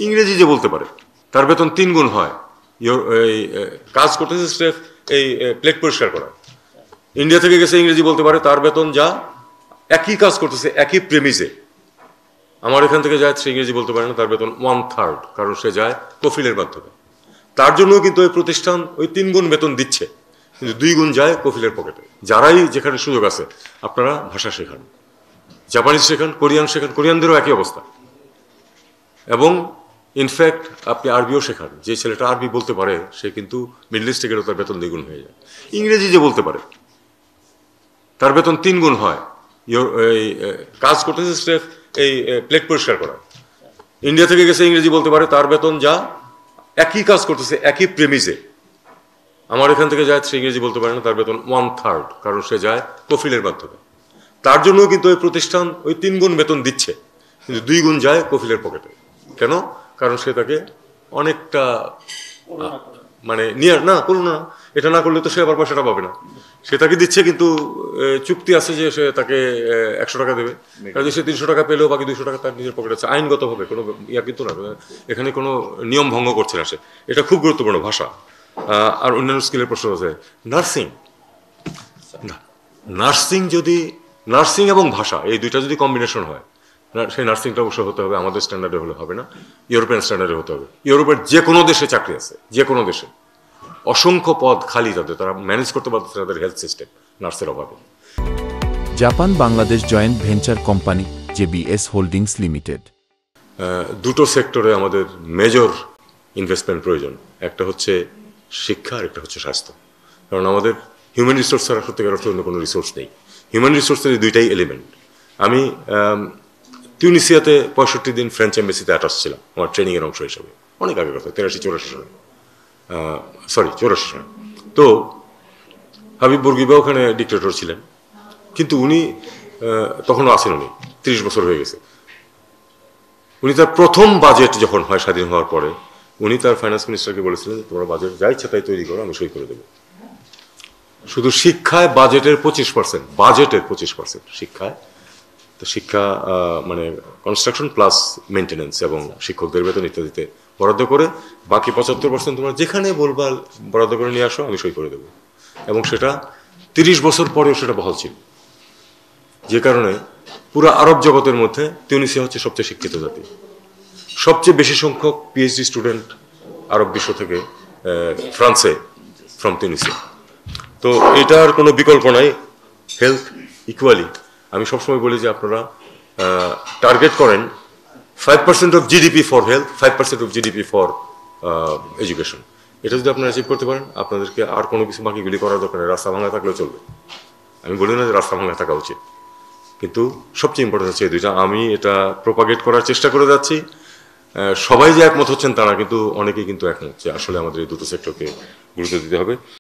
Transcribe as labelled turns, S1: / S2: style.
S1: ইংরেজি যে বলতে পারে তার বেতন 3 গুণ হয়। এই কাজ করতেছে স্রেফ এই প্লেট পরিষ্কার করা। ইন্ডিয়া থেকে গেছে, ইংরেজি বলতে পারে, তার বেতন যা, একই কাজ করতেছে একই প্রেমিসে। আমার এখান থেকে যায়, সে ইংরেজি বলতে পারে না, তার বেতন 1/3, কারণ সে যায় কফিলের মাধ্যমে। তার জন্য কিন্তু ওই প্রতিষ্ঠান ওই 3 গুণ বেতন দিচ্ছে, কিন্তু 2 গুণ যায় কফিলের পকেটে। যারাই যেখানে সুযোগ আছে আপনারা ভাষা শেখান, জাপানিজ শেখান, কোরিয়ান শেখান, কোরিয়ানদেরও একই অবস্থা। এবং ইনফ্যাক্ট আপনি আরবিও শেখান। যে ছেলেটা আরবি বলতে পারে সে কিন্তু মিডল ইস্টে গেলেও তার বেতন 2 গুণ হয়ে যায়। ইংরেজি যে বলতে পারে তার বেতন 3 গুণ হয়। এই কাজ করতেছে স্রেফ এই প্লেট পরিষ্কার করা। ইন্ডিয়া থেকে গেছে, ইংরেজি বলতে পারে, তার বেতন যা, একই কাজ করতেছে একই প্রেমিসে। আমার এখান থেকে যায়, সে ইংরেজি বলতে পারে না, তার বেতন 1/3, কারণ সে যায় কফিলের মাধ্যমে। তার জন্য কিন্তু ওই প্রতিষ্ঠান ওই 3 গুণ বেতন দিচ্ছে, কিন্তু 2 গুণ যায় কফিলের পকেটে। কেন? কারণ সে তাকে অনেকটা মানে নিয়ে না করুন না, এটা না করলে তো সে আবার পয়সাটা পাবে না। সে তাকে দিচ্ছে, কিন্তু চুক্তি আছে যে সে তাকে 100 টাকা দেবে। কাজে সে 300 টাকা পেলেও বাকি 200 টাকা তার নিজের পকেটে আছে। আইনগতভাবে কোনো ইয়া কিন্তু না, এখানে কোনো নিয়ম ভঙ্গ করছে না সে। এটা খুব গুরুত্বপূর্ণ ভাষা। আর অন্যান্য স্কিলের প্রশ্ন আছে। নার্সিং, নার্সিং যদি নার্সিং এবং ভাষা এই দুইটা যদি কম্বিনেশন হয়, সেই নার্সিংটা অবশ্য হতে হবে আমাদের স্ট্যান্ডার্ডে হলে হবে না, ইউরোপিয়ান স্ট্যান্ডার্ডে হতে হবে। ইউরোপের যে কোনো দেশে চাকরি আছে, যে কোনো দেশে অসংখ্য পদ খালি, তারা ম্যানেজ করতে পারতেছে তাদের হেলথ সিস্টেম নার্সের অভাবে।
S2: Japan Bangladesh joint venture company JBS holdings limited.
S1: দুটো সেক্টরে আমাদের মেজর ইনভেস্টমেন্ট প্রয়োজন। একটা হচ্ছে শিক্ষা, আর একটা হচ্ছে স্বাস্থ্য। কারণ আমাদের হিউম্যান রিসোর্স ছাড়া সত্যিকার অর্থে অন্য কোনো রিসোর্স নেই। হিউম্যান রিসোর্সের দুইটাই এলিমেন্ট। আমি তিউনিসিয়াতে 65 দিন ফ্রেঞ্চ এম্বাসিতে অ্যাটাচ ছিলাম আমার ট্রেনিংয়ের অংশ হিসাবে, অনেক আগে কথা, 83-84 সালে, 84 সালে। তো হাবিব বুর্গিবা ওখানে ডিক্টেটর ছিলেন, কিন্তু উনি তখনও আছেন, উনি 30 বছর হয়ে গেছে। উনি তার প্রথম বাজেট যখন হয় স্বাধীন হওয়ার পরে, উনি তার ফাইন্যান্স মিনিস্টারকে বলেছিলেন, তোমরা বাজেট যা ইচ্ছা তাই তৈরি করো, আমি সই করে দেবো। শুধু শিক্ষায় বাজেটের 25%, বাজেটের 25% শিক্ষায়। তো শিক্ষা মানে কনস্ট্রাকশন প্লাস মেনটেন্যান্স এবং শিক্ষকদের বেতন ইত্যাদিতে বরাদ্দ করে, বাকি 75% তোমরা যেখানে বলবা বরাদ্দ করে নিয়ে আসো, আমি সই করে দেবো। এবং সেটা 30 বছর পরেও সেটা বহাল ছিল। যে কারণে পুরো আরব জগতের মধ্যে তিউনিসিয়া হচ্ছে সবচেয়ে শিক্ষিত জাতি। সবচেয়ে বেশি সংখ্যক পিএইচডি স্টুডেন্ট আরব বিশ্ব থেকে ফ্রান্সে, ফ্রম তিউনিসিয়া। তো এটার কোনো বিকল্প নাই। হেলথ ইকুয়ালি, আমি সবসময় বলি যে আপনারা টার্গেট করেন 5% of GDP for health, 5% of GDP for education. এটা যদি আপনারা অ্যাচিভ করতে পারেন, আপনাদেরকে আর কোনো কিছু বাকিগুলি করার দরকার নেই। রাস্তা ভাঙা থাকলেও চলবে। আমি বলি না যে রাস্তা ভাঙা থাকা উচিত, কিন্তু সবচেয়ে ইম্পর্টেন্ট হচ্ছে এই দুইটা। আমি এটা প্রপাগেট করার চেষ্টা করে যাচ্ছি। সবাই যে একমত হচ্ছেন তা না, কিন্তু অনেকেই কিন্তু একমত যে আসলে আমাদের এই দুটো সেক্টরকে গুরুত্ব দিতে হবে।